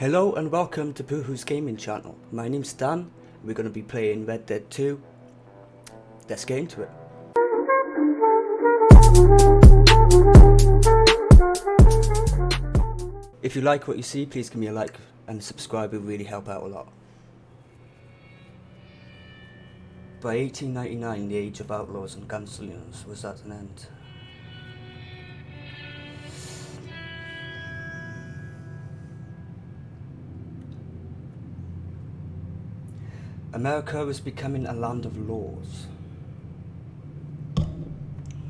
Hello and welcome to Boohoo's Gaming Channel. My name's Dan. We're going to be playing Red Dead 2. Let's get into it. If you like what you see, please give me a like and subscribe. It will really help out a lot. By 1899, the age of outlaws and gunslinger was at an end. America was becoming a land of laws.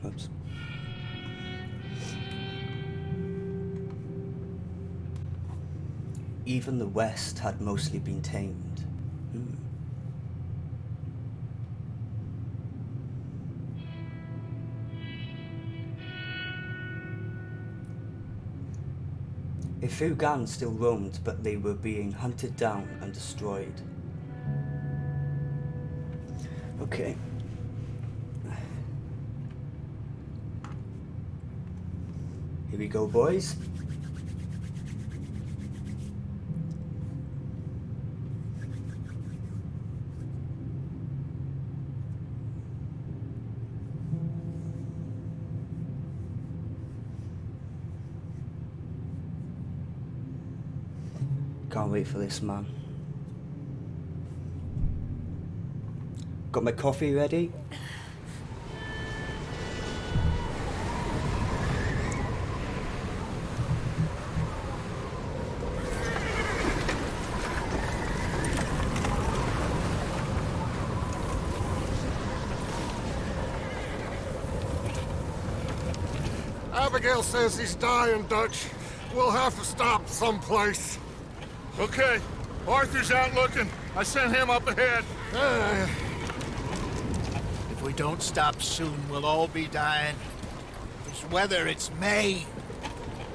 Oops. Even the West had mostly been tamed. A few gangs still roamed, but they were being hunted down and destroyed. Okay. Here we go, boys. Can't wait for this, man. Got my coffee ready. Abigail says he's dying, Dutch. We'll have to stop someplace. Okay, Arthur's out looking. I sent him up ahead. If we don't stop soon, we'll all be dying. This weather, it's May.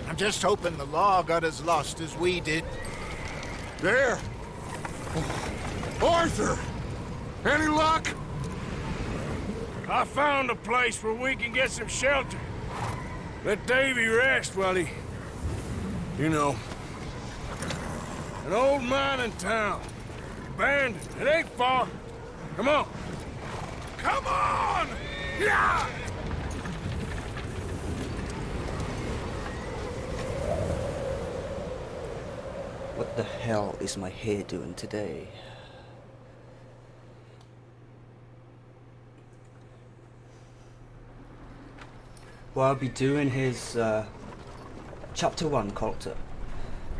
I'm just hoping the law got as lost as we did. There! Arthur! Any luck? I found a place where we can get some shelter. Let Davy rest while he... You know. An old mining town. Abandoned. It ain't far. Come on. Come on! Yeah! What the hell is my hair doing today? What I'll be doing is Chapter 1, Coulter.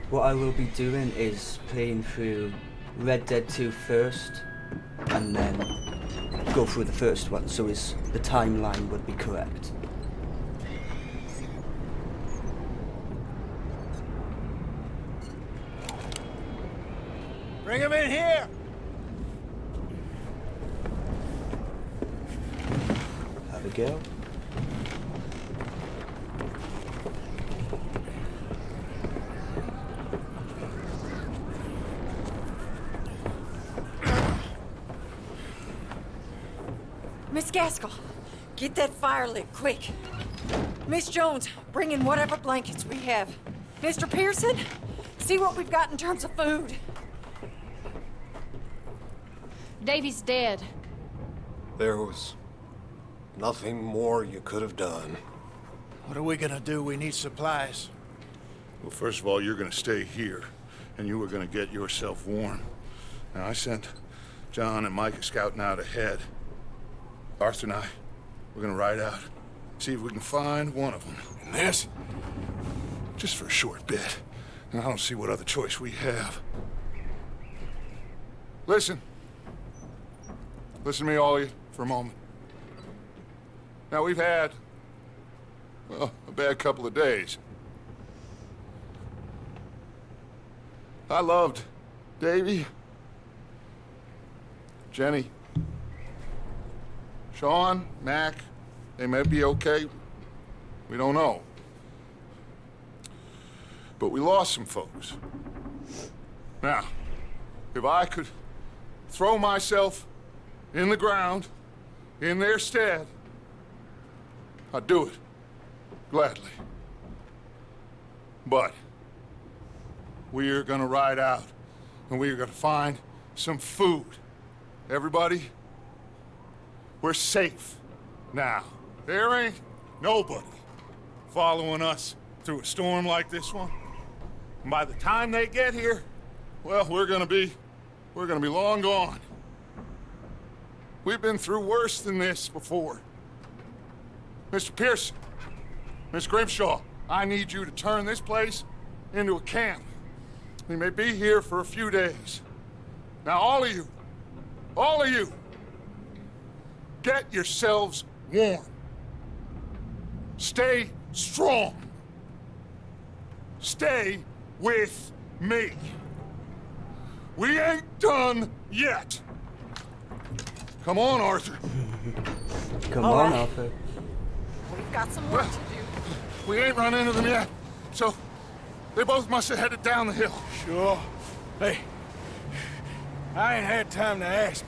What I will be doing is playing through Red Dead 2 first, and then go through the first one, so the timeline would be correct. Bring him in here! Abigail. Miss Gaskell, get that fire lit, quick. Miss Jones, bring in whatever blankets we have. Mr. Pearson, see what we've got in terms of food. Davy's dead. There was nothing more you could have done. What are we gonna do? We need supplies. Well, first of all, you're gonna stay here, and you were gonna get yourself warm. Now, I sent John and Micah scouting out ahead. Arthur and I, we're gonna ride out, see if we can find one of them. And this, just for a short bit. And I don't see what other choice we have. Listen. Listen to me, all of you, for a moment. Now, we've had, well, a bad couple of days. I loved Davy, Jenny, Sean, Mac. They may be okay. We don't know. But we lost some folks. Now, if I could throw myself in the ground in their stead, I'd do it. Gladly. But we are gonna ride out, and we are gonna find some food. Everybody, we're safe now. There ain't nobody following us through a storm like this one. And by the time they get here, well, we're gonna be long gone. We've been through worse than this before. Mr. Pearson, Miss Grimshaw, I need you to turn this place into a camp. We may be here for a few days. Now, all of you, get yourselves warm. Stay strong. Stay with me. We ain't done yet. Come on, Arthur. Come All on, right. Arthur. We've got some work to do. We ain't run into them yet, so they both must have headed down the hill. Sure. Hey, I ain't had time to ask.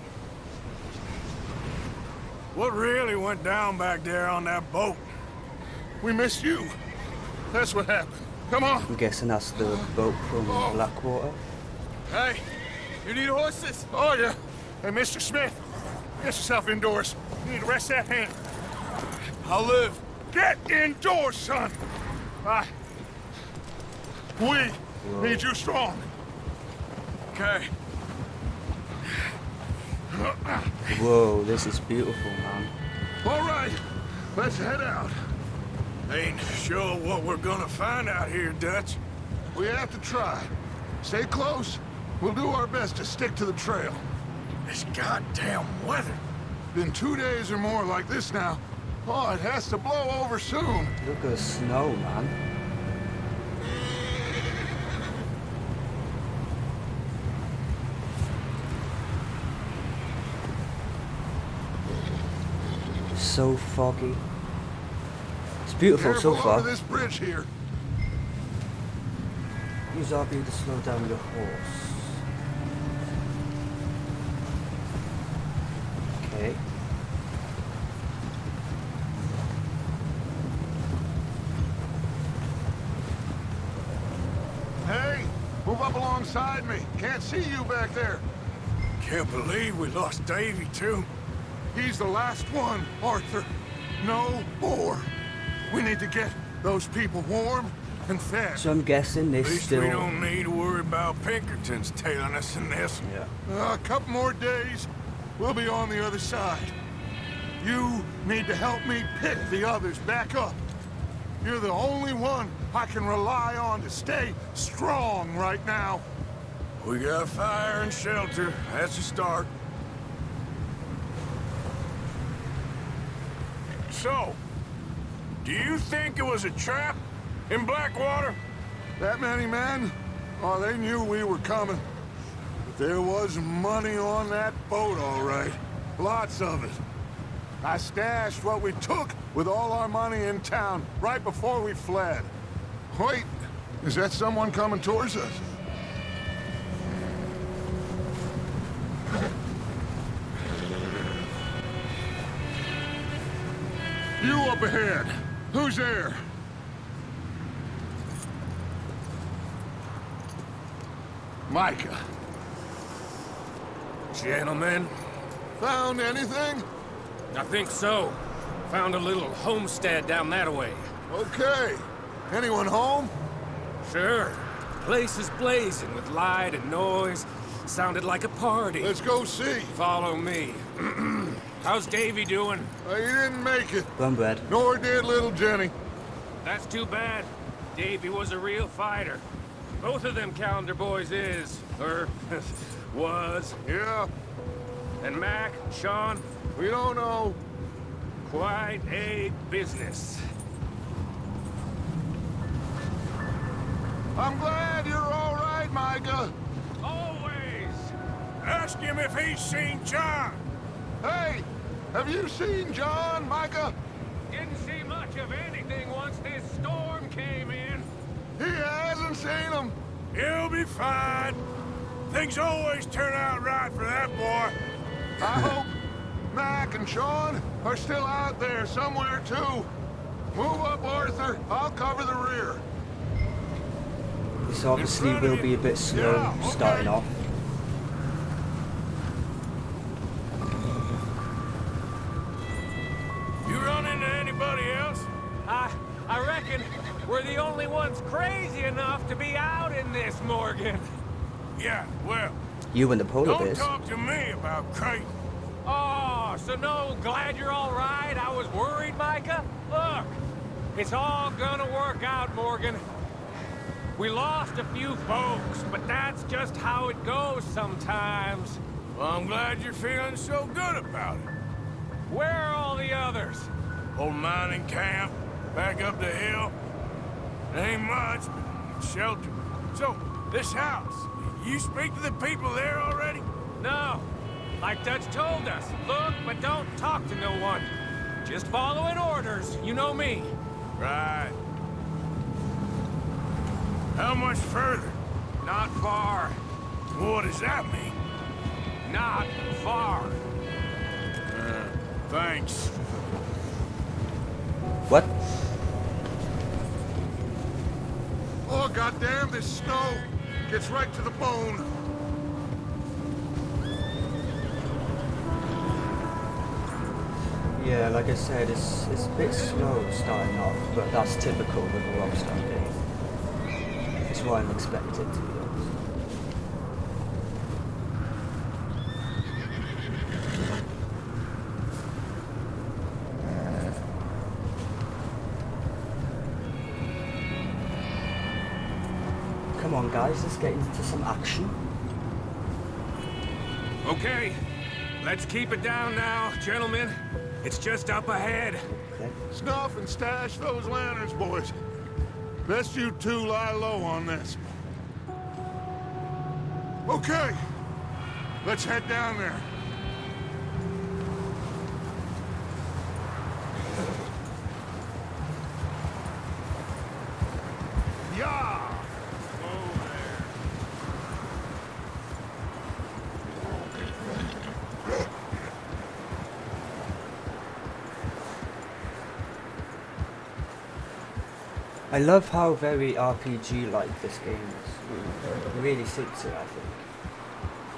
What really went down back there on that boat? We missed you. That's what happened. Come on. I'm guessing that's the boat from Blackwater. Hey, you need horses? Oh, yeah. Hey, Mr. Smith, get yourself indoors. You need to rest that hand. I'll live. Get indoors, son. We need you strong. Okay. Whoa, this is beautiful, man. All right, let's head out. Ain't sure what we're gonna find out here, Dutch. We have to try. Stay close. We'll do our best to stick to the trail. This goddamn weather. Been 2 days or more like this now. Oh, it has to blow over soon. Look at the snow, man. So foggy. It's beautiful Careful so far. over this bridge here. Use RB to slow down your horse. Okay. Hey, move up alongside me. Can't see you back there. Can't believe we lost Davy, too. He's the last one, Arthur. No more. We need to get those people warm and fed. So I'm guessing At this least still. we don't need to worry about Pinkertons tailing us in this. Yeah. A couple more days, we'll be on the other side. You need to help me pick the others back up. You're the only one I can rely on to stay strong right now. We got fire and shelter. That's a start. So, do you think it was a trap in Blackwater? That many men? Oh, they knew we were coming. But there was money on that boat, all right. Lots of it. I stashed what we took with all our money in town right before we fled. Wait, is that someone coming towards us? You up ahead. Who's there? Micah. Gentlemen, Found anything? I think so. Found a little homestead down that way. Okay. Anyone home? Sure. Place is blazing with light and noise. Sounded like a party. Let's go see. Follow me. How's Davy doing? He didn't make it, Gunbread. nor did little Jenny. That's too bad. Davy was a real fighter. Both of them Calendar boys is, or was. Yeah, And Mac, Sean, we don't know. quite a business. I'm glad you're all right, Micah. Always! Ask him if he's seen John. Hey, have you seen John, Micah? Didn't see much of anything once this storm came in. He hasn't seen him. He'll be fine. Things always turn out right for that boy. I hope Mac and Sean are still out there somewhere, too. Move up, Arthur. I'll cover the rear. This obviously will be a bit slow starting off. You run into anybody else? I reckon we're the only ones crazy enough to be out in this, Morgan. Yeah, well, You and the polar don't bears. talk to me about crazy. Oh, so no, glad you're all right. I was worried, Micah. Look, it's all gonna work out, Morgan. We lost a few folks, but that's just how it goes sometimes. Well, I'm glad you're feeling so good about it. Where are all the others? Old mining camp, back up the hill. Ain't much, but shelter. So, this house, you speak to the people there already? No. Like Dutch told us, look, but don't talk to no one. Just following orders, you know me. Right. How much further? Not far. What does that mean? Not far. Thanks. What? Oh, goddamn, this snow gets right to the bone. Yeah, like I said, it's a bit slow starting off, but that's typical with a Rockstar game. It's what I'm expected, to be honest. Come on, guys, let's get into some action. Okay, let's keep it down now, gentlemen. It's just up ahead. Okay. Snuff and stash those lanterns, boys. Best you two lie low on this. Okay, let's head down there. Yeah! I love how very RPG-like this game is. It really suits it, I think.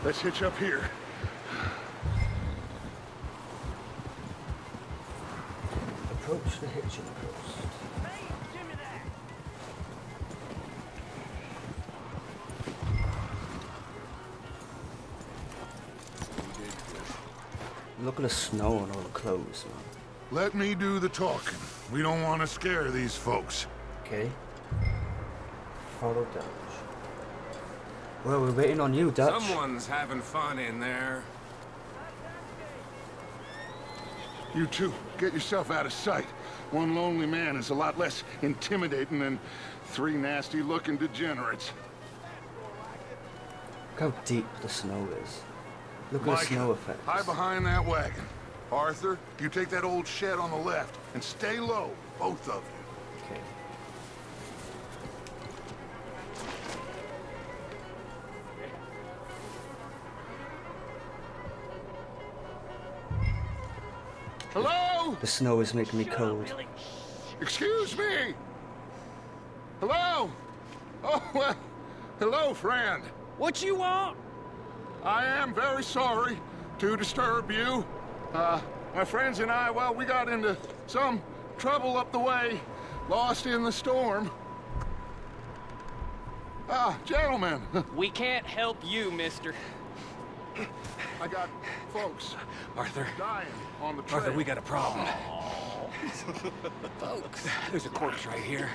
Let's hitch up here. Approach the hitching post. Look at the snow on all the clothes, man. Let me do the talking. We don't want to scare these folks. Okay. Follow Dutch. Well, we're waiting on you, Dutch. Someone's having fun in there. You two, get yourself out of sight. One lonely man is a lot less intimidating than three nasty-looking degenerates. Look how deep the snow is. Look at the Mike, snow effects. hide behind that wagon. Arthur, you take that old shed on the left and stay low, both of you. Okay. Hello? The snow is making me cold. Excuse me? Hello? Oh, well, hello, friend. What you want? I am very sorry to disturb you. My friends and I, well, we got into some trouble up the way, lost in the storm. Gentlemen, We can't help you, mister. I got folks Arthur. dying on the trail. Arthur, we got a problem. Folks. There's a corpse right here.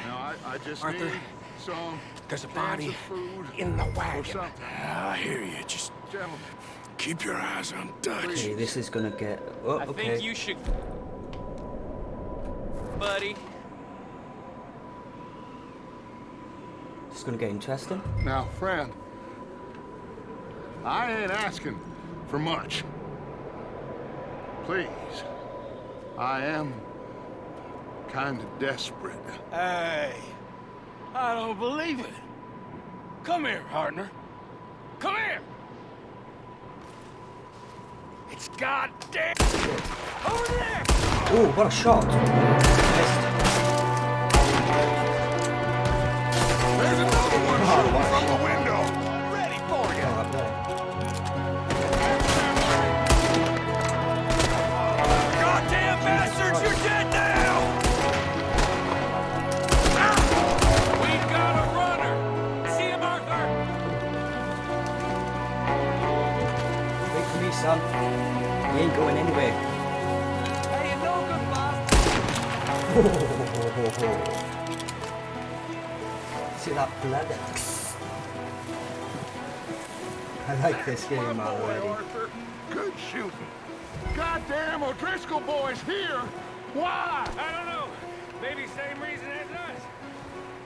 Now, I just Arthur, need some There's a cans body of food in the or wagon. something. I hear you. Just Gentlemen, keep your eyes on Dutch. Okay, this is gonna get... Oh, I okay. think you should... Buddy. It's gonna get interesting. now, friend, I ain't asking for much. Please, I am kind of desperate. Hey, I don't believe it. Come here, partner. Come here. It's goddamn over there. Oh, what a shot! Missed. There's another shooting from the window. Ready for you. Oh, up there. Goddamn bastards, you're dead now! We've got a runner! See him, Arthur? Wait for me, son. He ain't going anywhere. Hey, you know good, boss. See that blood? I like this game already. Arthur. Good shooting. Goddamn O'Driscoll boys here. Why? I don't know. Maybe same reason as us.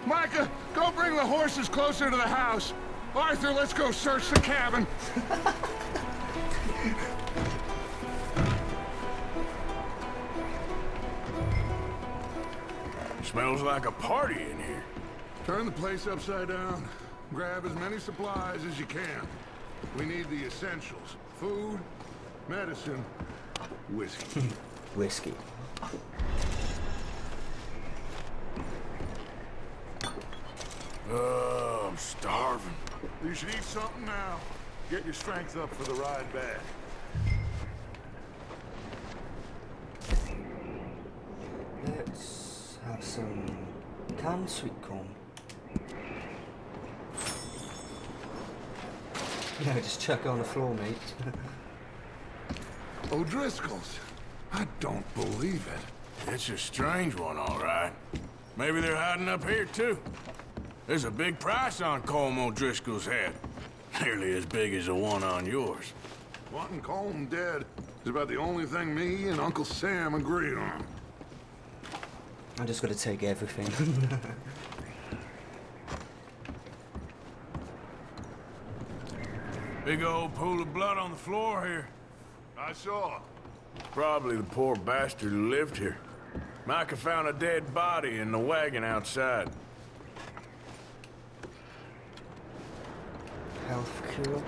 Micah, go bring the horses closer to the house. Arthur, let's go search the cabin. Smells like a party in here. Turn the place upside down. Grab as many supplies as you can. We need the essentials. Food, medicine, whiskey. Whiskey. I'm starving. You should eat something now. Get your strength up for the ride back. Let's have some canned sweet corn. Yeah, just chuck it on the floor, mate. O'Driscoll's. I don't believe it. It's a strange one, all right. Maybe they're hiding up here, too. There's a big price on Colm O'Driscoll's head. Nearly as big as the one on yours. Wanting Colm dead is about the only thing me and Uncle Sam agree on. I'm just gonna take everything. Big old pool of blood on the floor here. I saw. Probably the poor bastard who lived here. Micah found a dead body in the wagon outside. Health cure.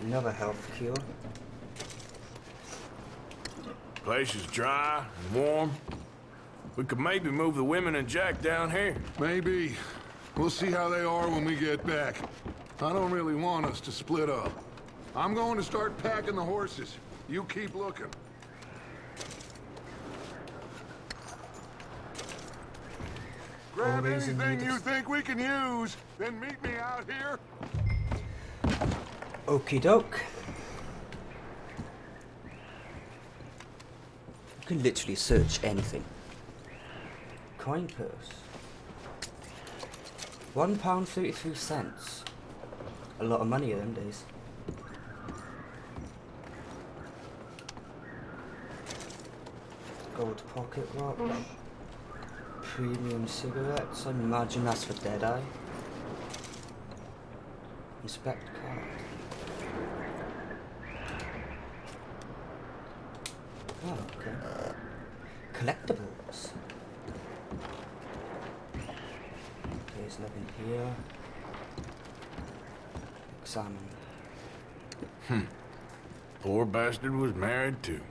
Another health cure. Place is dry and warm. We could maybe move the women and Jack down here. Maybe. We'll see how they are when we get back. I don't really want us to split up. I'm going to start packing the horses. You keep looking. Grab Always in anything need you of- think we can use, then meet me out here. Okie doke. You can literally search anything. Coin purse. £1.33. A lot of money in them days. Gold pocket watch. Premium cigarettes. I imagine that's for Deadeye. Inspect card. Oh, okay. Collectibles. There's nothing here. Examine. Poor bastard was married too.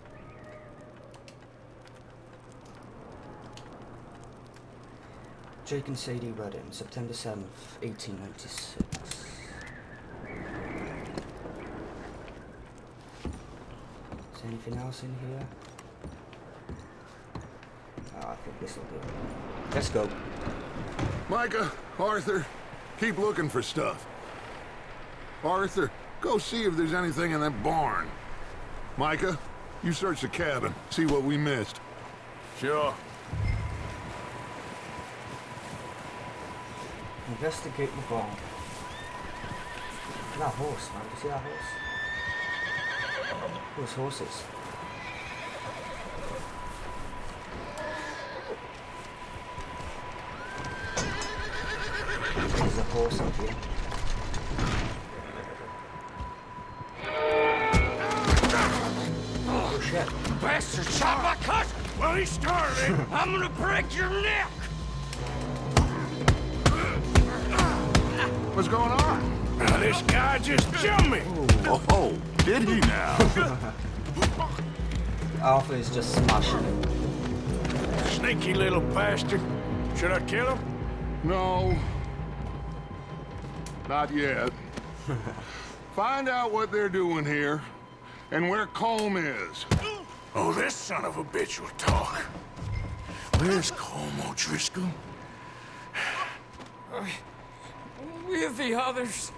Jake and Sadie wedding, September 7th, 1896. Is there anything else in here? Oh, I think this'll do. Let's go. Micah, Arthur, keep looking for stuff. Arthur, go see if there's anything in that barn. Micah, you search the cabin, see what we missed. Sure. Investigate the barn. Look at that horse, man. You see that horse? Those horses. There's a horse up here. Oh shit. Bastard shot my cousin! Well, he started it. I'm gonna break your neck! What's going on? Now, this guy just jumped me. Oh, did he now? Arthur is just smashing it. Sneaky little bastard. Should I kill him? No. Not yet. Find out what they're doing here and where Colm is. Oh, this son of a bitch will talk. Where's Colm O'Driscoll? With the others.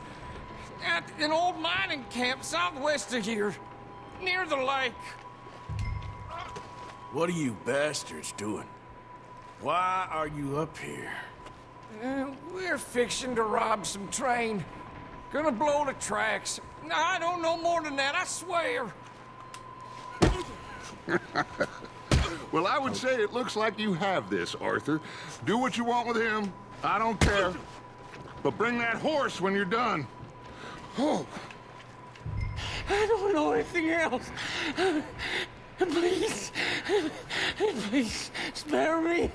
At an old mining camp southwest of here. Near the lake. What are you bastards doing? Why are you up here? We're fixing to rob some train. Gonna blow the tracks. I don't know more than that, I swear. Well, I would say it looks like you have this, Arthur. Do what you want with him. I don't care. But bring that horse when you're done. Oh. I don't know anything else. Please, please spare me.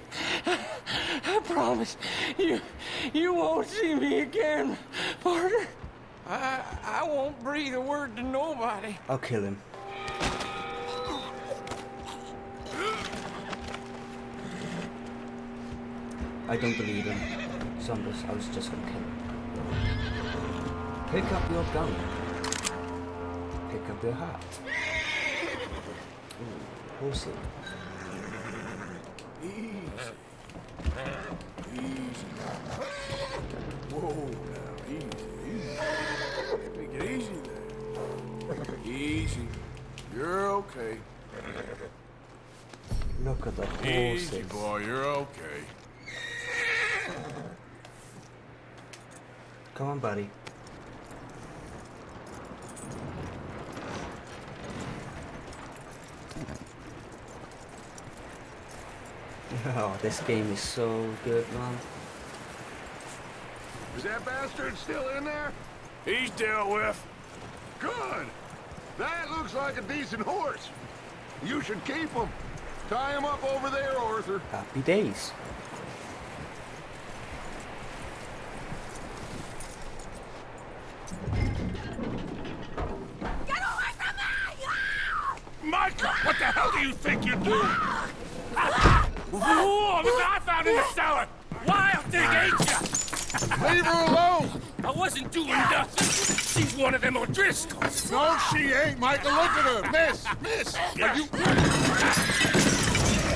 I promise you won't see me again, partner. I won't breathe a word to nobody. I'll kill him. I don't believe him. So I was just gonna kill him. Pick up your gun. Pick up your hat. Ooh, horsey. Easy. Easy. Whoa, now, easy. Take it easy there. Easy. You're okay. Look at the horses. Easy, boy, you're okay. Come on, buddy. Oh, this game is so good, man. Is that bastard still in there? He's dealt with. Good. That looks like a decent horse. You should keep him. Tie him up over there, Arthur. Happy days. Get away from me! Micah, what the hell do you think you're doing? Whoa, look what I found in the cellar! Wild thing, ain't ya? Leave her alone. I wasn't doing nothing. She's one of them O'Driscolls. No, she ain't, Micah. Look at her. Miss. Are you...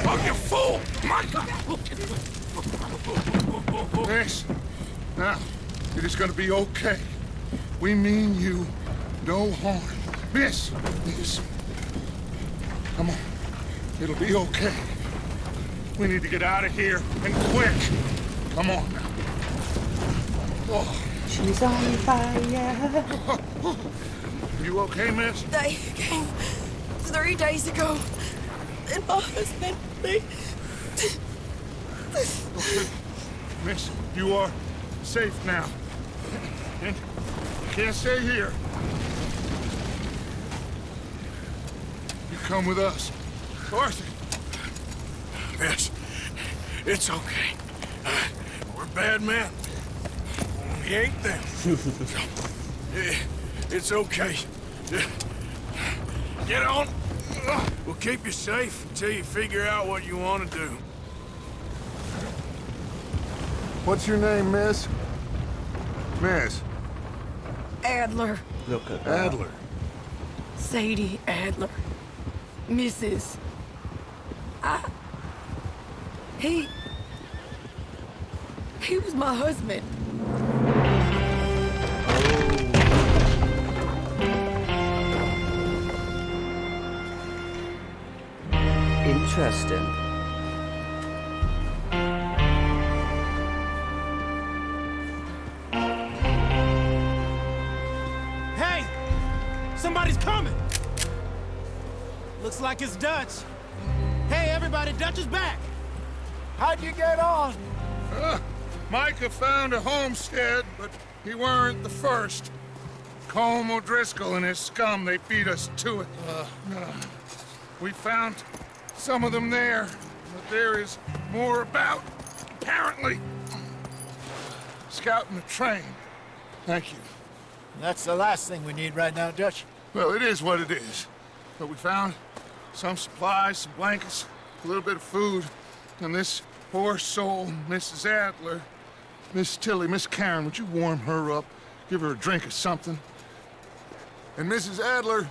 Oh, you fool! Micah! Miss. Now, it is gonna be okay. We mean you no harm. Miss. Come on. It'll be okay. We need to get out of here, and quick. Come on now. Oh. She's on fire. You okay, miss? They came 3 days ago. And my husband, they... Miss, you are safe now. And you can't stay here. You come with us. Arthur. Miss, it's okay. We're bad men. We ain't them. It's okay. Get on. We'll keep you safe until you figure out what you want to do. What's your name, miss? Miss. Adler. Look at that. Adler. Sadie Adler. Mrs. He was my husband. Interesting. Hey! Somebody's coming! Looks like it's Dutch. Hey, everybody, Dutch is back! How'd you get on? Micah found a homestead, but he weren't the first. Colm O'Driscoll and his scum, they beat us to it. We found some of them there, but there is more about, apparently. Scouting the train. Thank you. That's the last thing we need right now, Dutch. Well, it is what it is. But we found some supplies, some blankets, a little bit of food, and this poor soul, Mrs. Adler, Miss Tilly, Miss Karen, would you warm her up Give her a drink or something. And Mrs. Adler,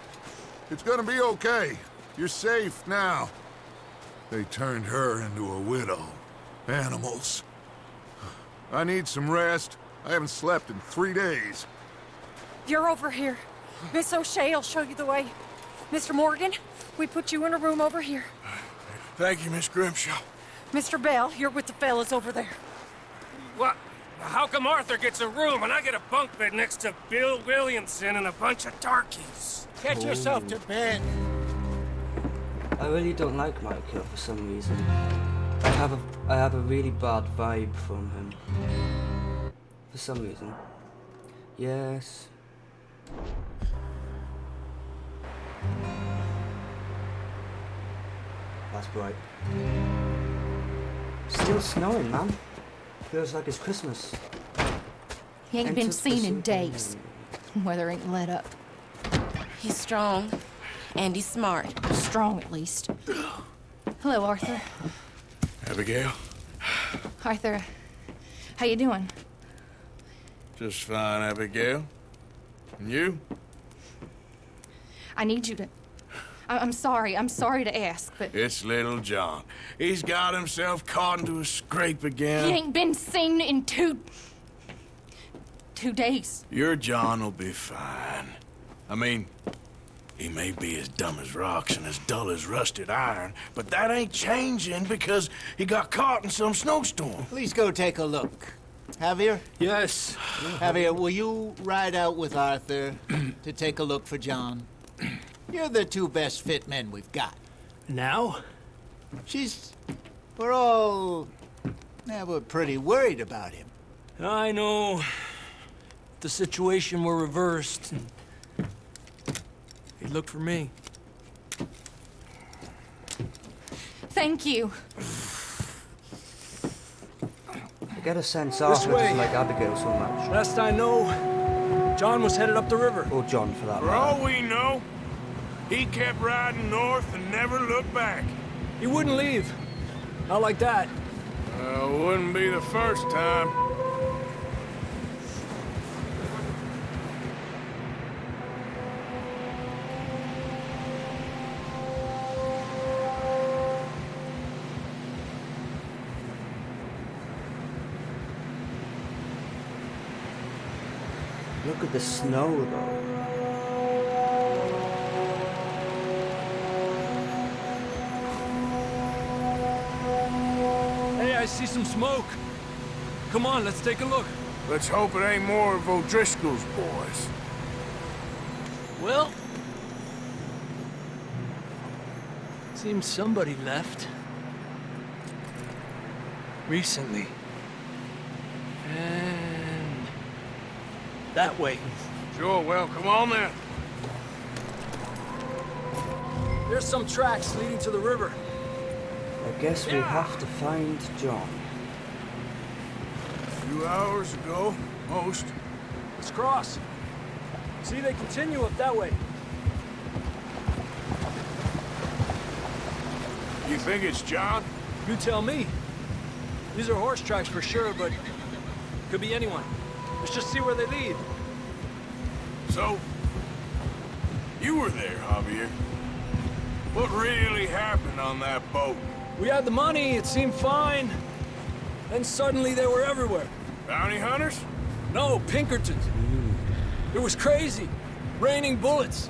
it's gonna be okay. You're safe now. They turned her into a widow. Animals. I need some rest. I haven't slept in 3 days. You're over here. Miss O'Shea will show you the way. Mr. Morgan, we put you in a room over here. Thank you, Miss Grimshaw. Mr. Bell, you're with the fellas over there. What? How come Arthur gets a room and I get a bunk bed next to Bill Williamson and a bunch of darkies? Get yourself to bed. I really don't like Micah for some reason. I have a really bad vibe from him. For some reason. Yes. That's bright. Still snowing, man. Feels like it's Christmas. He ain't been Enter seen in the days. Weather ain't let up. He's strong, and he's smart. Strong, at least. Hello, Arthur. Abigail? Arthur, how you doing? Just fine, Abigail. And you? I need you to... I'm sorry to ask, but... It's little John. He's got himself caught into a scrape again. He ain't been seen in two days. Your John will be fine. I mean, he may be as dumb as rocks and as dull as rusted iron, but that ain't changing because he got caught in some snowstorm. Please go take a look. Javier? Yes. Javier, will you ride out with Arthur to take a look for John? You're the two best fit men we've got. Now? We're pretty worried about him. I know. The situation were reversed. He looked for me. Thank you. I get a sense Arthur way. doesn't like Abigail so much. Last I know, John was headed up the river. Or John, for that For matter. all we know, he kept riding north and never looked back. He wouldn't leave. Not like that. Wouldn't be the first time. Look at the snow, though. Hey, I see some smoke. Come on, let's take a look. Let's hope it ain't more of O'Driscoll's boys. Well... seems somebody left. Recently. And... that way. Sure, well, come on then. There's some tracks leading to the river. I guess we have to find John. A few hours ago, most. Let's cross. See, they continue up that way. You think it's John? You tell me. These are horse tracks for sure, but could be anyone. Let's just see where they lead. So, you were there, Javier. What really happened on that boat? We had the money, it seemed fine. Then suddenly they were everywhere. Bounty hunters? No, Pinkertons. It was crazy. Raining bullets.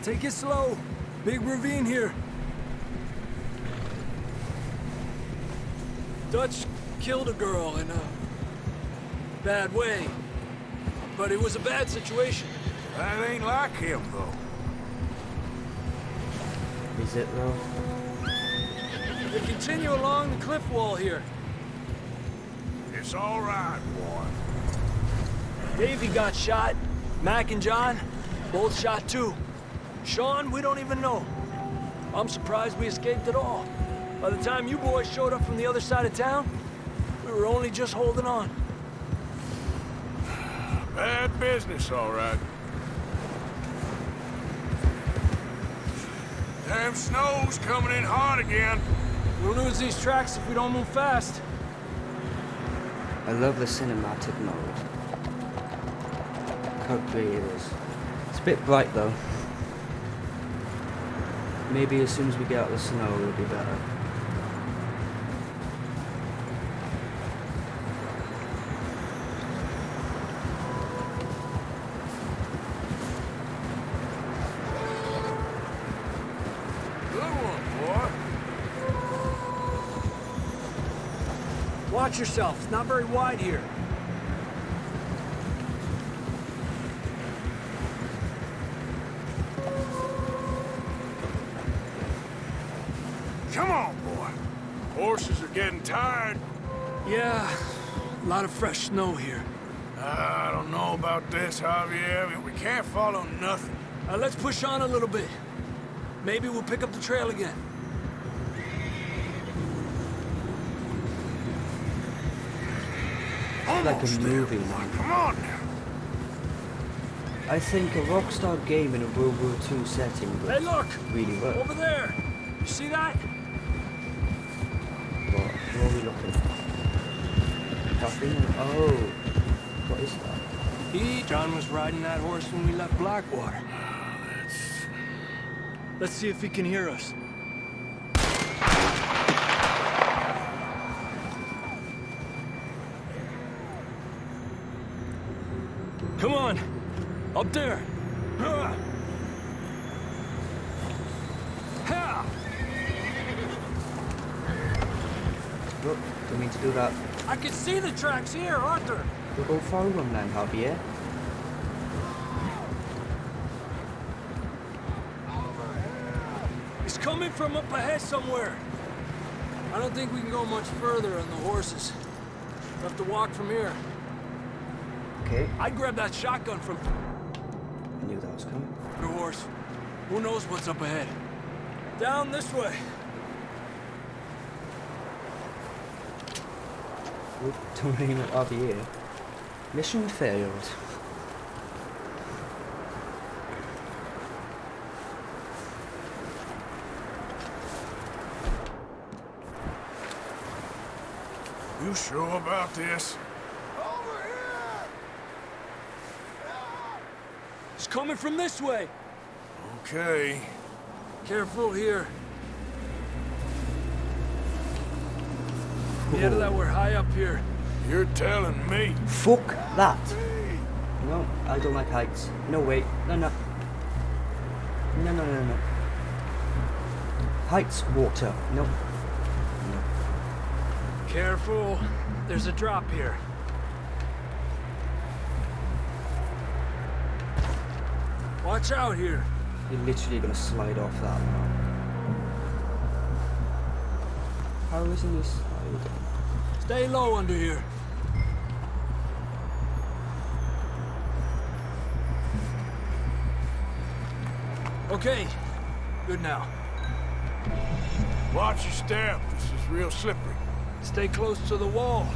Take it slow. Big ravine here. Dutch killed a girl in a bad way. But it was a bad situation. That ain't like him, though. Is it, though? They continue along the cliff wall here. It's all right, boy. Davey got shot. Mac and John, both shot too. Sean, we don't even know. I'm surprised we escaped at all. By the time you boys showed up from the other side of town, we were only just holding on. Bad business, all right. Damn snow's coming in hard again. We'll lose these tracks if we don't move fast. I love the cinematic mode. How great it is. It's a bit bright though. Maybe as soon as we get out of the snow it'll be better. Watch yourself. It's not very wide here. Come on, boy. Horses are getting tired. Yeah, a lot of fresh snow here. I don't know about this, Javier. We can't follow nothing. Let's push on a little bit. Maybe we'll pick up the trail again. Like a movie, man. Come on now. I think a Rockstar game in a World War II setting would Hey, look! really work. Over there! You see that? What are we looking at? Nothing? Oh, what is that? John was riding that horse when we left Blackwater. Let's see if he can hear us. Come on! Up there! Ha! Look, don't mean to do that. I can see the tracks here, Arthur! We'll go follow them then, Javier. He's coming from up ahead somewhere. I don't think we can go much further on the horses. We'll have to walk from here. Okay, I'd grab that shotgun from I knew that was coming. your horse. Who knows what's up ahead? Down this way. Oop, don't aim at Javier. Mission failed. You sure about this? It's coming from this way. Okay. Careful here. Yeah, that we're high up here. You're telling me. Fuck that! No, I don't like heights. No, wait. No, no. No, no, no, no. Heights, water. No. No. Careful. There's a drop here. Watch out here. You're literally gonna slide off that now. How isn't he sliding? Stay low under here. Okay. Good now. Watch your step. This is real slippery. Stay close to the wall.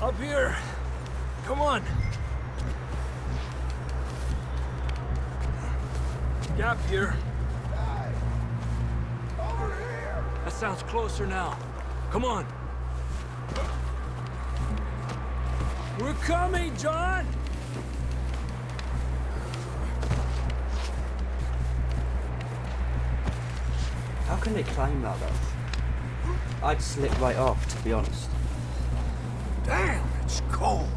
Up here. Come on. Gap here. That sounds closer now. Come on. We're coming, John! How can they climb that though? I'd slip right off, to be honest. Damn, it's cold.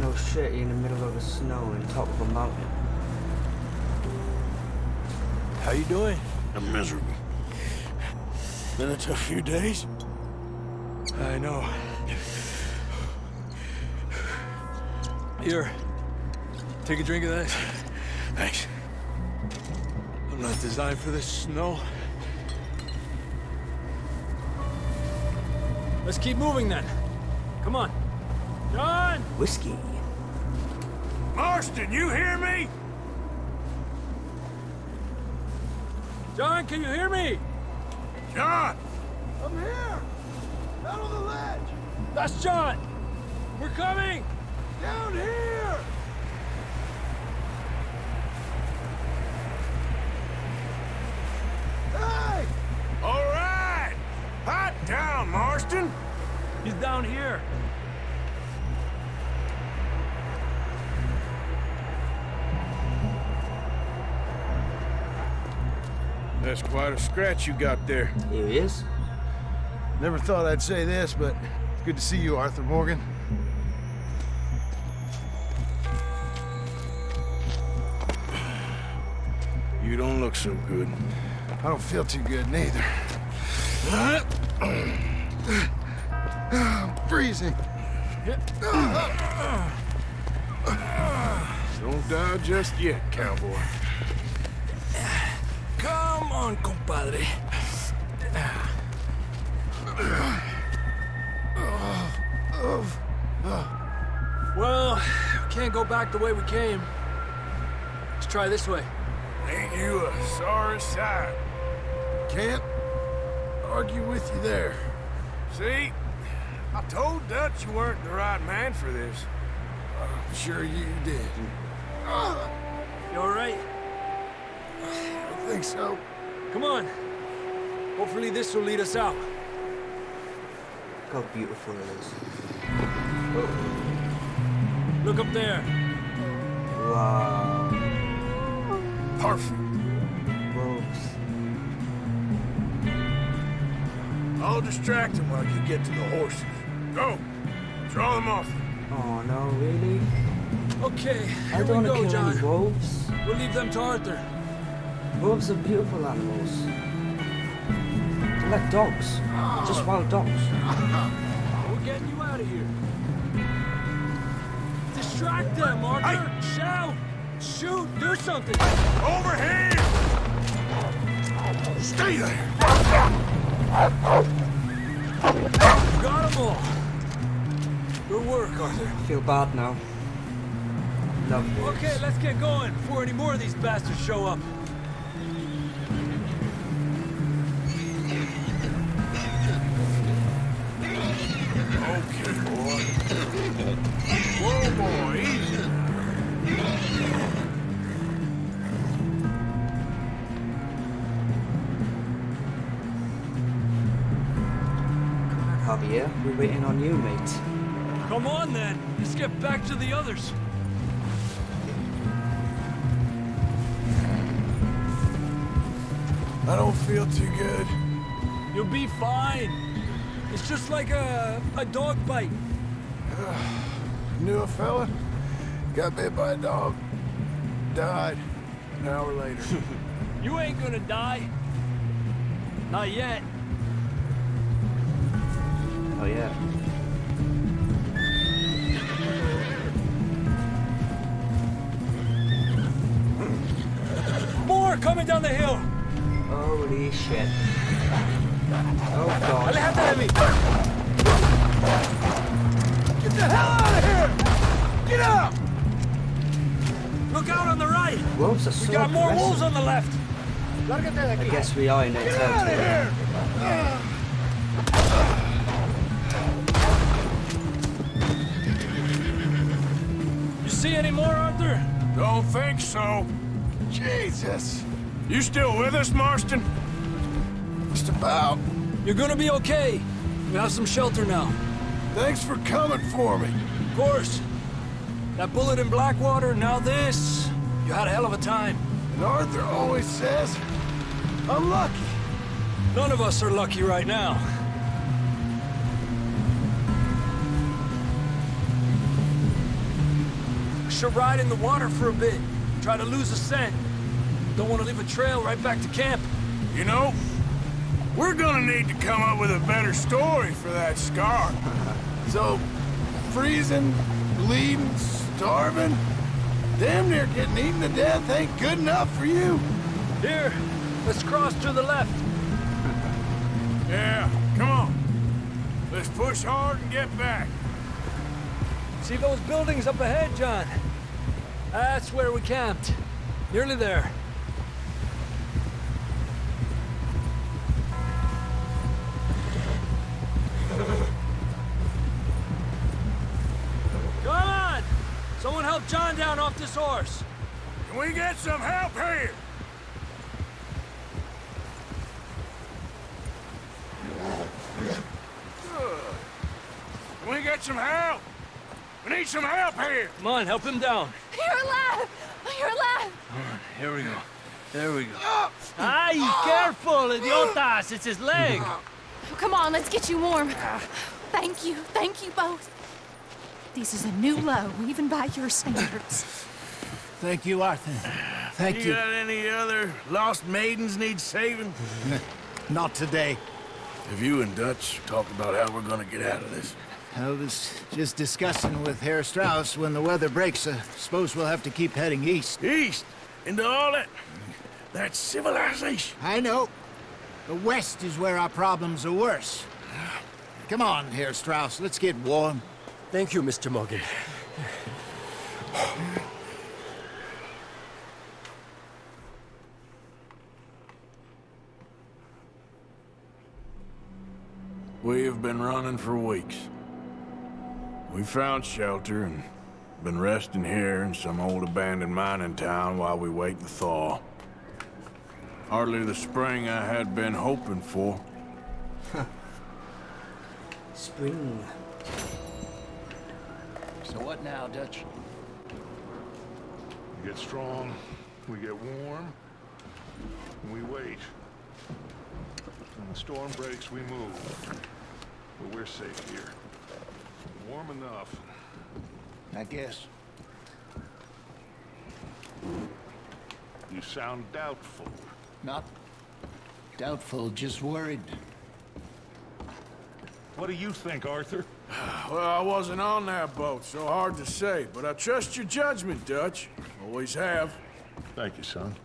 No shit, you're in the middle of the snow on top of a mountain. How you doing? I'm miserable. Been a tough few days. I know. Here. Take a drink of that. Thanks. I'm not designed for this snow. Let's keep moving then. Come on. John! Whiskey. Marston, you hear me? John, can you hear me? John! I'm here! Out on the ledge! That's John! We're coming! Down here! Hey! All right! Marston? He's down here. That's quite a scratch you got there. Here he is. Never thought I'd say this, but it's good to see you, Arthur Morgan. You don't look so good. I don't feel too good, neither. I'm freezing. Don't die just yet, cowboy. Come on, compadre. Well, we can't go back the way we came. Let's try this way. Ain't you a sorry sight? Can't argue with you there. See? I told Dutch you weren't the right man for this. I'm sure you did. You all right? I think so. Come on. Hopefully this will lead us out. Look how beautiful it is. Look up there. Wow. Perfect. Wolves. I'll distract him while you get to the horses. Go! Draw them off. Oh no, really? Okay, I here don't we want to go, kill John. any wolves. We'll leave them to Arthur. Wolves are beautiful animals. They're like dogs. Just wild dogs. We're getting you out of here. Distract them, Arthur! Shout! Shoot! Do something! Over here! Stay there! Got them all! Good work, Arthur. I feel bad now. Love wolves. Okay, let's get going before any more of these bastards show up. Okay, boy. Whoa, boy, easy. Javier, we're waiting on you, mate. Come on, then. Let's get back to the others. I don't feel too good. You'll be fine. It's just like a dog bite. Knew a fella, got bit by a dog, died an hour later. You ain't gonna die. Not yet. Oh yeah. More coming down the hill. Holy shit. Oh god. Aléjate de mí. Get the hell out of here! Get out! Look out on the right. Wolves are so We got more aggressive. wolves on the left. I guess we are in a territory. You see any more, Arthur? Don't think so. Jesus! You still with us, Marston? Just about. You're gonna be okay. We have some shelter now. Thanks for coming for me. Of course. That bullet in Blackwater, now this. You had a hell of a time. And Arthur always says, I'm lucky. None of us are lucky right now. Should ride in the water for a bit. Try to lose a scent. Don't want to leave a trail right back to camp. You know, we're gonna need to come up with a better story for that scar. So, freezing, bleeding, starving, damn near getting eaten to death ain't good enough for you. Here, let's cross to the left. Yeah, come on. Let's push hard and get back. See those buildings up ahead, John? That's where we camped. Nearly there. Come on! Someone help John down off this horse. Can we get some help here? get some help! We need some help here! Come on, help him down. You're alive! You're alive! Here we go. There we go. Ay, careful, idiotas! It's his leg! Come on, let's get you warm. Thank you both. This is a new low, even by your standards. Thank you, Arthur. Thank you. You got any other lost maidens need saving? Not today. Have you and Dutch talked about how we're gonna get out of this? I was just discussing with Herr Strauss when the weather breaks. Suppose we'll have to keep heading east. East? Into all that civilization? I know. The west is where our problems are worse. Come on, Herr Strauss, let's get warm. Thank you, Mr. Morgan. We have been running for weeks. We found shelter and been resting here in some old abandoned mining town while we wait the thaw. Hardly the spring I had been hoping for. Spring. So what now, Dutch? We get strong, we get warm, and we wait. When the storm breaks, we move. But we're safe here. Warm enough. I guess. You sound doubtful. Not doubtful, just worried. What do you think, Arthur? Well, I wasn't on that boat, so hard to say, but I trust your judgment, Dutch. Always have. Thank you, son.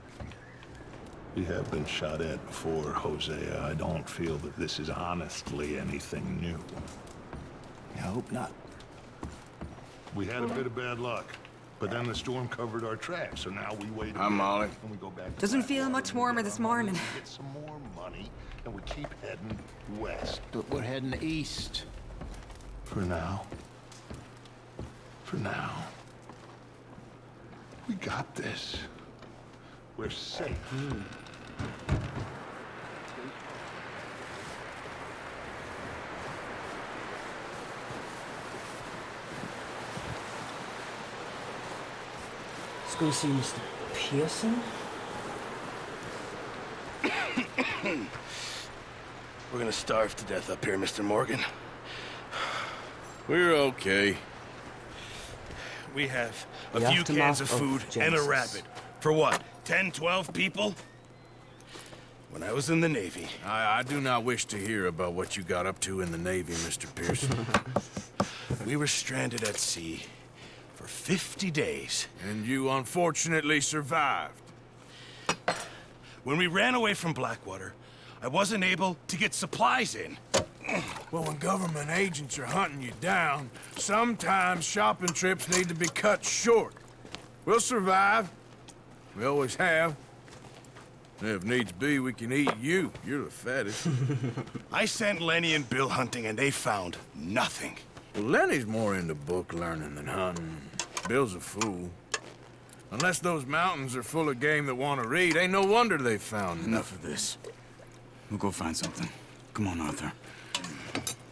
We have been shot at before, Hosea. I don't feel that this is honestly anything new. I hope not. We had a bit of bad luck, but then the storm covered our tracks, so now we wait. I'm Molly. And we go back to Doesn't feel much warmer this morning. Get some more money, and we keep heading west. But we're heading east. For now. For now. We got this. We're safe. Let's go see Mr. Pearson. We're gonna starve to death up here, Mr. Morgan. We're okay. We have a The few cans aftermath of of food and a Genesis. rabbit. For what, 10, 12 people? When I was in the Navy. I do not wish to hear about what you got up to in the Navy, Mr. Pearson. We were stranded at sea for 50 days. And you unfortunately survived. When we ran away from Blackwater, I wasn't able to get supplies in. Well, when government agents are hunting you down, sometimes shopping trips need to be cut short. We'll survive. We always have. And if needs be, we can eat you. You're the fattest. I sent Lenny and Bill hunting, and they found nothing. Well, Lenny's more into book learning than hunting. Bill's a fool. Unless those mountains are full of game that want to read, ain't no wonder they found Enough of this. We'll go find something. Come on, Arthur.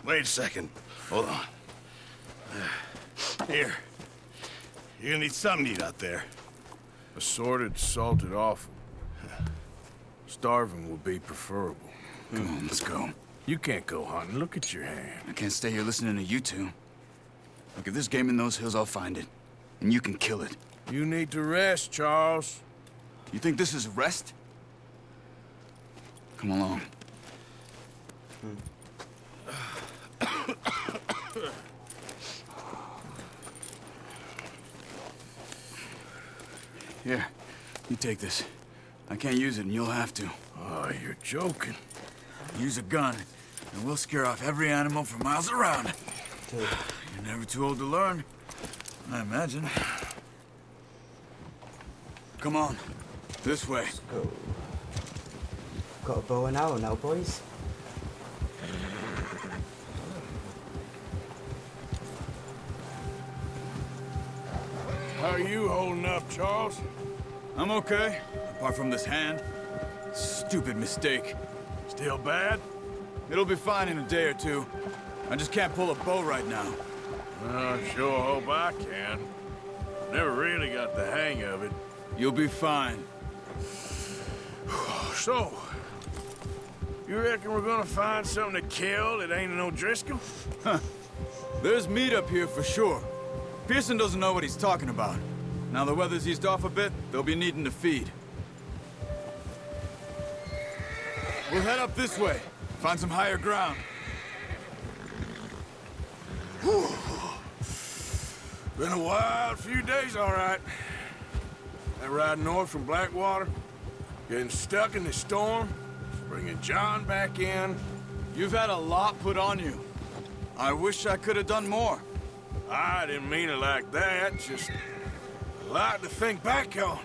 Wait a second. Hold on. Here. You're gonna need something to eat out there. Assorted, salted offal. Starving will be preferable. Come on, let's go. You can't go hunting. Look at your hand. I can't stay here listening to you two. Look, if there's game in those hills, I'll find it. And you can kill it. You need to rest, Charles. You think this is rest? Come along. Here, you take this. I can't use it, and you'll have to. Oh, you're joking. Use a gun, and we'll scare off every animal for miles around. You're never too old to learn, I imagine. Come on, this way. Let's go. Got a bow and arrow now, boys. How are you holding up, Charles? I'm okay, apart from this hand. Stupid mistake. Still bad? It'll be fine in a day or two. I just can't pull a bow right now. I sure hope I can. Never really got the hang of it. You'll be fine. So, you reckon we're gonna find something to kill that ain't no Driscoll? Huh. There's meat up here for sure. Pearson doesn't know what he's talking about. Now the weather's eased off a bit, they'll be needing to feed. We'll head up this way. Find some higher ground. Whew. Been a wild few days, all right. That ride north from Blackwater, getting stuck in the storm, bringing John back in. You've had a lot put on you. I wish I could have done more. I didn't mean it like that, just a lot to think back on.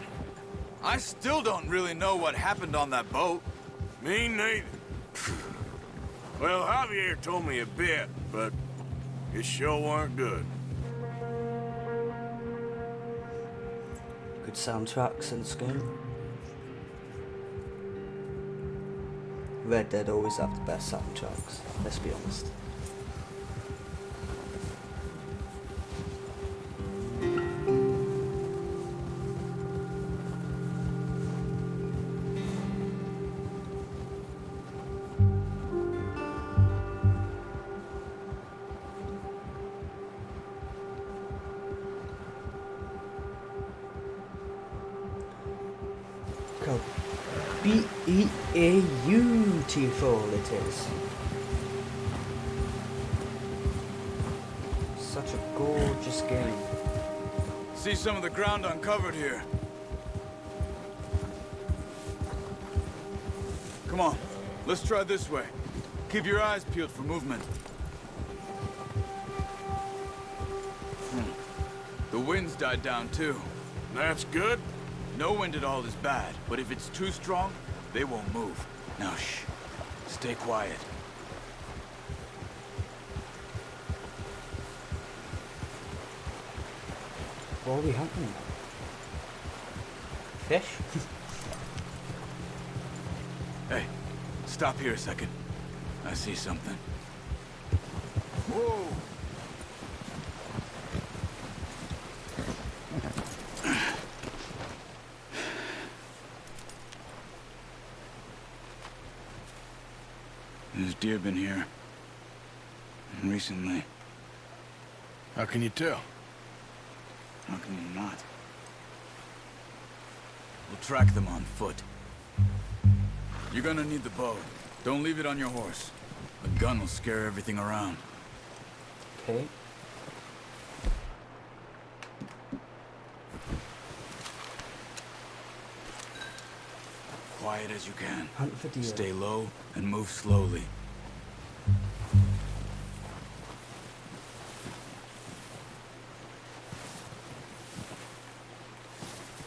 I still don't really know what happened on that boat. Me neither. Well, Javier told me a bit, but it sure weren't good. Good soundtracks and Scum. Red Dead always have the best soundtracks, let's be honest. Beautiful it is. Such a gorgeous game. See some of the ground uncovered here. Come on, let's try this way. Keep your eyes peeled for movement. The wind's died down too. That's good. No wind at all is bad, but if it's too strong, they won't move. Now shh, stay quiet. What are we hunting? Fish? Hey, stop here a second. I see something. Whoa! There's deer been here. Recently. How can you tell? How can you not? We'll track them on foot. You're gonna need the bow. Don't leave it on your horse. A gun will scare everything around. Okay. Quiet as you can. Hunt for deer. Stay low and move slowly.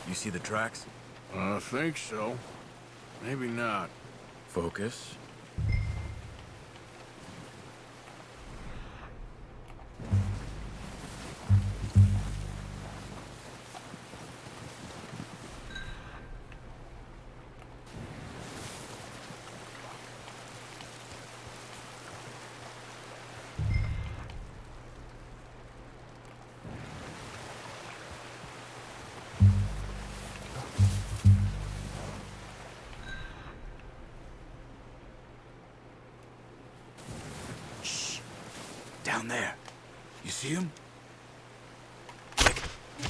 You see the tracks? I think so. Maybe not. Focus. Down there. You see him?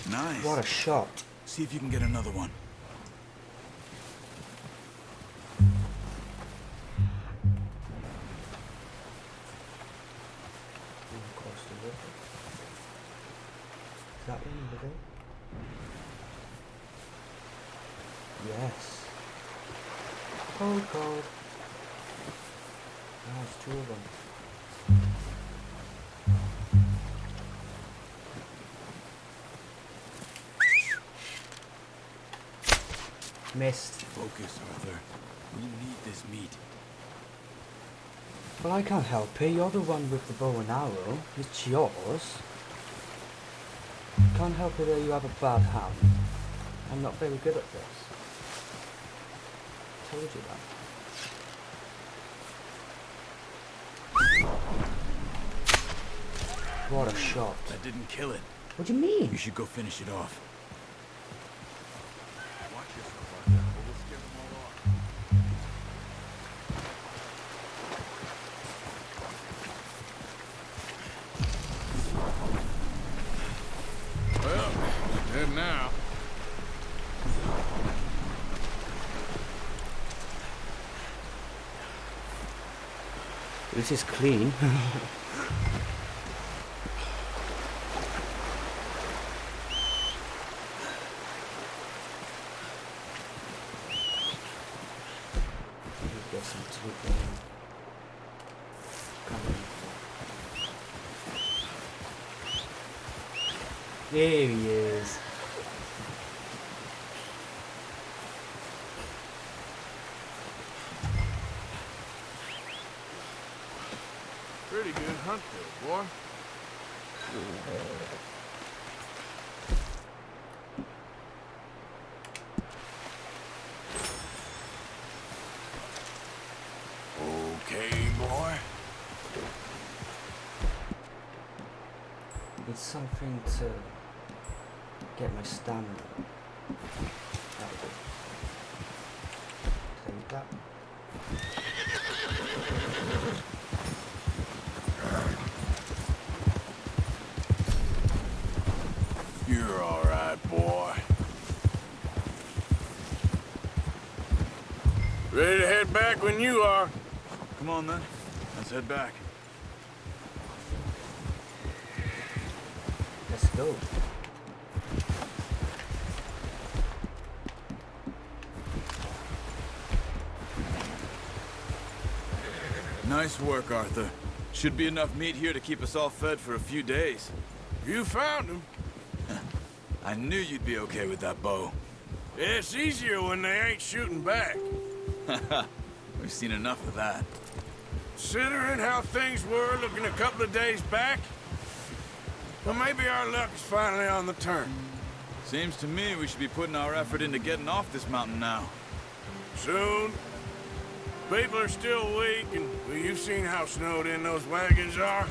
Nice. What a shot. See if you can get another one. Is that one over there? Yes. Cold, cold. Oh, it's two of them. Missed. Focus, Arthur. We need this meat. Well, I can't help it. You're the one with the bow and arrow. It's yours. Can't help it that you have a bad hand. I'm not very good at this. Told you that. What a shot. That didn't kill it. What do you mean? You should go finish it off. Watch yourself out there, or we'll scare them all off. Well, he's dead now. This is clean. Get some tweak there. Come on. There he is. Pretty good hunt there, boy. Okay, boy. Need something to get my stamina. That'll do. Take that. You're all right, boy. Ready to head back when you are. Come on, then. Let's head back. Let's go. Nice work, Arthur. Should be enough meat here to keep us all fed for a few days. You found him. I knew you'd be okay with that bow. It's easier when they ain't shooting back. We've seen enough of that. Considering how things were looking a couple of days back, well, maybe our luck is finally on the turn. Seems to me we should be putting our effort into getting off this mountain now. Soon. People are still weak, and well, you've seen how snowed in those wagons are.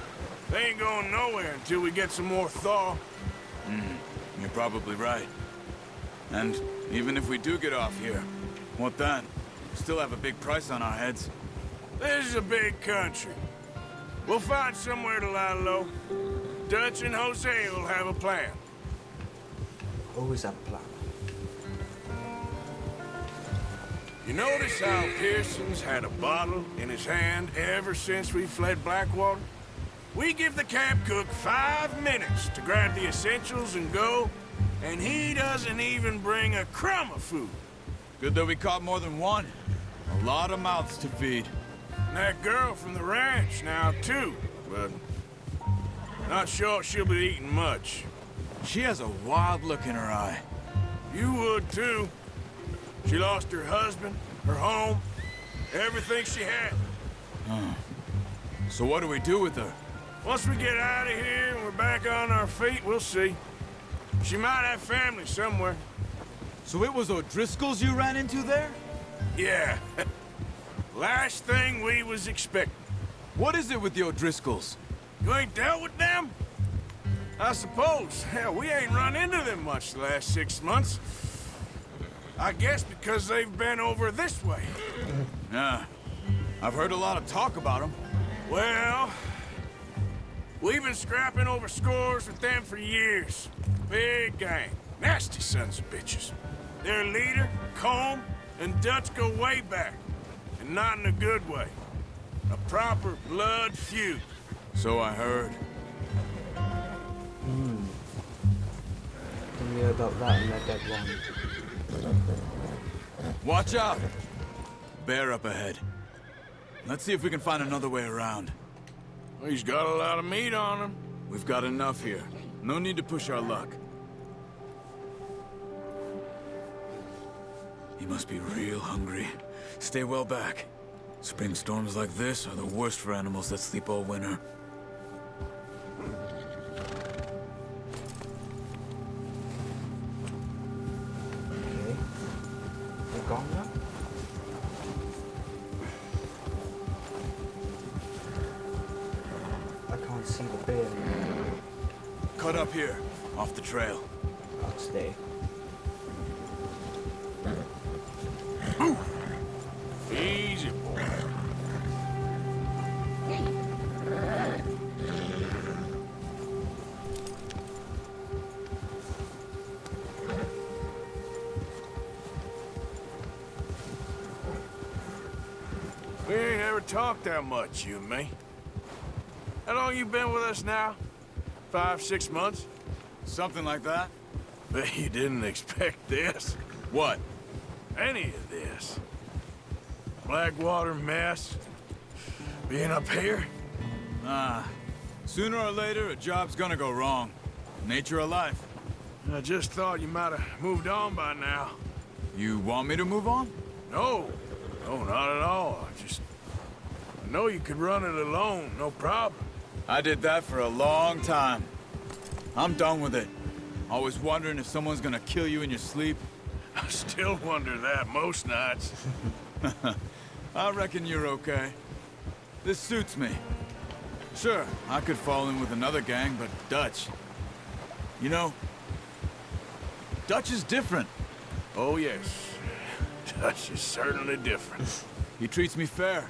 They ain't going nowhere until we get some more thaw. You're probably right. And even if we do get off here, what then? We still have a big price on our heads. This is a big country. We'll find somewhere to lie low. Dutch and Jose will have a plan. Always have a plan. You notice how Pearson's had a bottle in his hand ever since we fled Blackwater? We give the camp cook 5 minutes to grab the essentials and go, and he doesn't even bring a crumb of food. Good that we caught more than one. A lot of mouths to feed. And that girl from the ranch now, too, but not sure she'll be eating much. She has a wild look in her eye. You would, too. She lost her husband, her home, everything she had. So what do we do with her? Once we get out of here and we're back on our feet, we'll see. She might have family somewhere. So it was O'Driscoll's you ran into there? Yeah. Last thing we was expecting. What is it with the O'Driscolls? You ain't dealt with them? I suppose. Hell, we ain't run into them much the last 6 months. I guess because they've been over this way. Yeah. I've heard a lot of talk about them. Well, we've been scrapping over scores with them for years. Big gang. Nasty sons of bitches. Their leader, Combe, and Dutch go way back. And not in a good way. A proper blood feud. So I heard. Didn't hear about that in Red Dead 1. Watch out! Bear up ahead. Let's see if we can find another way around. He's got a lot of meat on him. We've got enough here. No need to push our luck. He must be real hungry. Stay well back. Spring storms like this are the worst for animals that sleep all winter. Okay. They're gone now? I can't see the bear anymore. cut up here, off the trail. I'll stay. Easy, boy. We ain't ever talked that much, you and me. How long you been with us now? 5, 6 months? Something like that? Bet you didn't expect this. What? Any of this. Blackwater mess. Being up here. Sooner or later, a job's gonna go wrong. Nature of life. I just thought you might have moved on by now. You want me to move on? No. No, not at all. I know you could run it alone, no problem. I did that for a long time. I'm done with it. Always wondering if someone's gonna kill you in your sleep. I still wonder that most nights. I reckon you're okay. This suits me. Sure, I could fall in with another gang, but Dutch... You know, Dutch is different. Oh, yes. Dutch is certainly different. He treats me fair.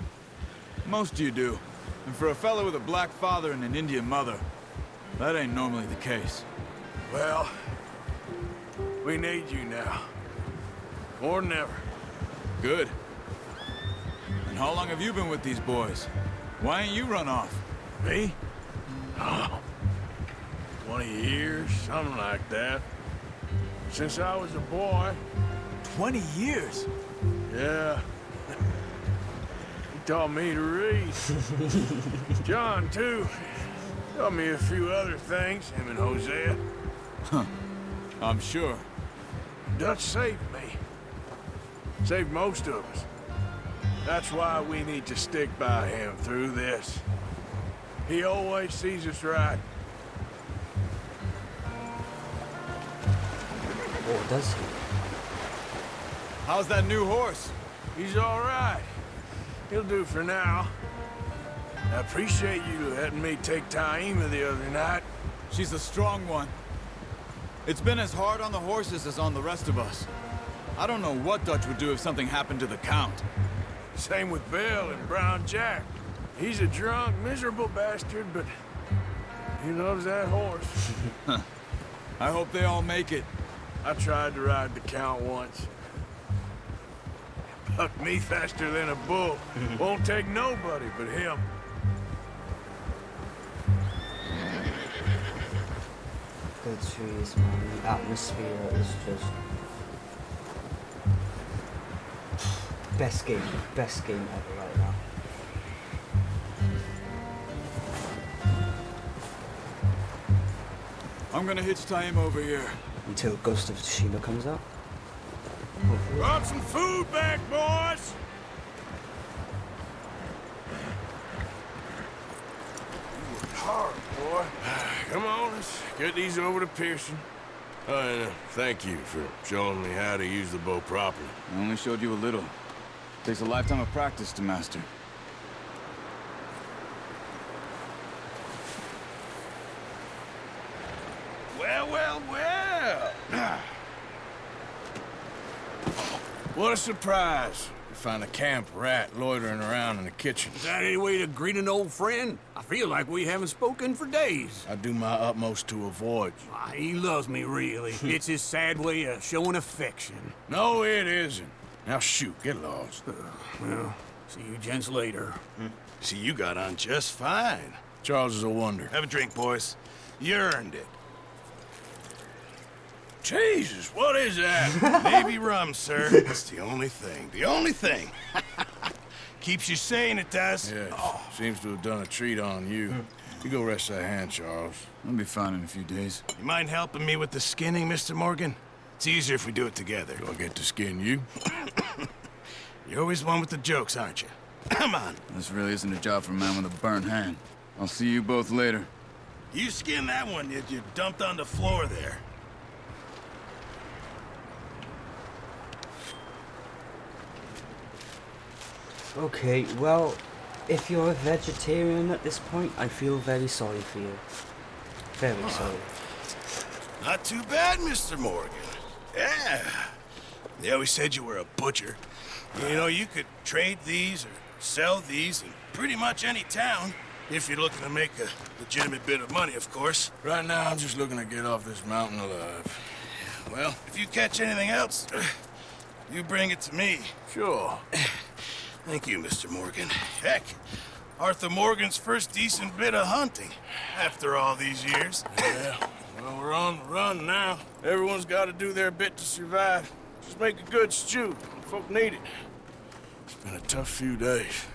Most of you do. And for a fellow with a black father and an Indian mother, that ain't normally the case. Well, we need you now. More than ever. Good. And how long have you been with these boys? Why ain't you run off? Me? Oh, 20 years, something like that. Since I was a boy. 20 years? Yeah. He taught me to read. John, too. Taught me a few other things, him and Hosea. Huh. I'm sure. Dutch saved me. Saved most of us. That's why we need to stick by him through this. He always sees us right. Or does he? How's that new horse? He's all right. He'll do for now. I appreciate you letting me take Taima the other night. She's a strong one. It's been as hard on the horses as on the rest of us. I don't know what Dutch would do if something happened to the Count. Same with Bill and Brown Jack. He's a drunk, miserable bastard, but he loves that horse. I hope they all make it. I tried to ride the Count once. Bucked me faster than a bull. Won't take nobody but him. The trees, man. The atmosphere is just... Best game ever right now. I'm gonna hitch Taima over here. Until Ghost of Tsushima comes out. Hopefully. Brought some food back, boys! You worked hard, boy. Come on, let's get these over to Pearson. And thank you for showing me how to use the bow properly. I only showed you a little. Takes a lifetime of practice to master. Well. What a surprise. You find a camp rat loitering around in the kitchen. Is that any way to greet an old friend? I feel like we haven't spoken for days. I do my utmost to avoid you. He loves me, really. It's his sad way of showing affection. No, it isn't. Now shoot, get lost. Well, see you gents later. See, you got on just fine. Charles is a wonder. Have a drink, boys. You earned it. Jesus, what is that? Navy rum, sir. That's the only thing. The only thing. Keeps you sane, it does. Yes. Seems to have done a treat on you. You go rest that hand, Charles. I'll be fine in a few days. You mind helping me with the skinning, Mr. Morgan? It's easier if we do it together. Do I get to skin you? You're always one with the jokes, aren't you? Come on. This really isn't a job for a man with a burnt hand. I'll see you both later. You skinned that one that you dumped on the floor there. Okay, well, if you're a vegetarian at this point, I feel very sorry for you. Very sorry. Not too bad, Mr. Morgan. Yeah. They always said you were a butcher. You know, you could trade these or sell these in pretty much any town, if you're looking to make a legitimate bit of money, of course. Right now, I'm just looking to get off this mountain alive. Well, if you catch anything else, you bring it to me. Sure. Thank you, Mr. Morgan. Heck, Arthur Morgan's first decent bit of hunting after all these years. Yeah, well, we're on the run now. Everyone's got to do their bit to survive. Just make a good stew. Folk need it. It's been a tough few days.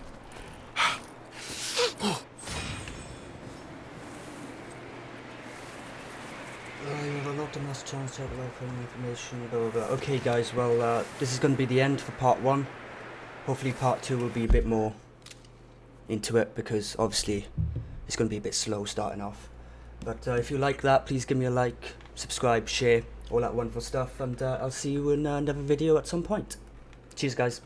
You have a lot of mass chance to have a lot of information. Blah, blah, blah. Okay, guys, well, this is going to be the end for part 1. Hopefully part 2 will be a bit more into it, because obviously it's going to be a bit slow starting off. But if you like that, please give me a like, subscribe, share, all that wonderful stuff, and I'll see you in another video at some point. Cheers, guys.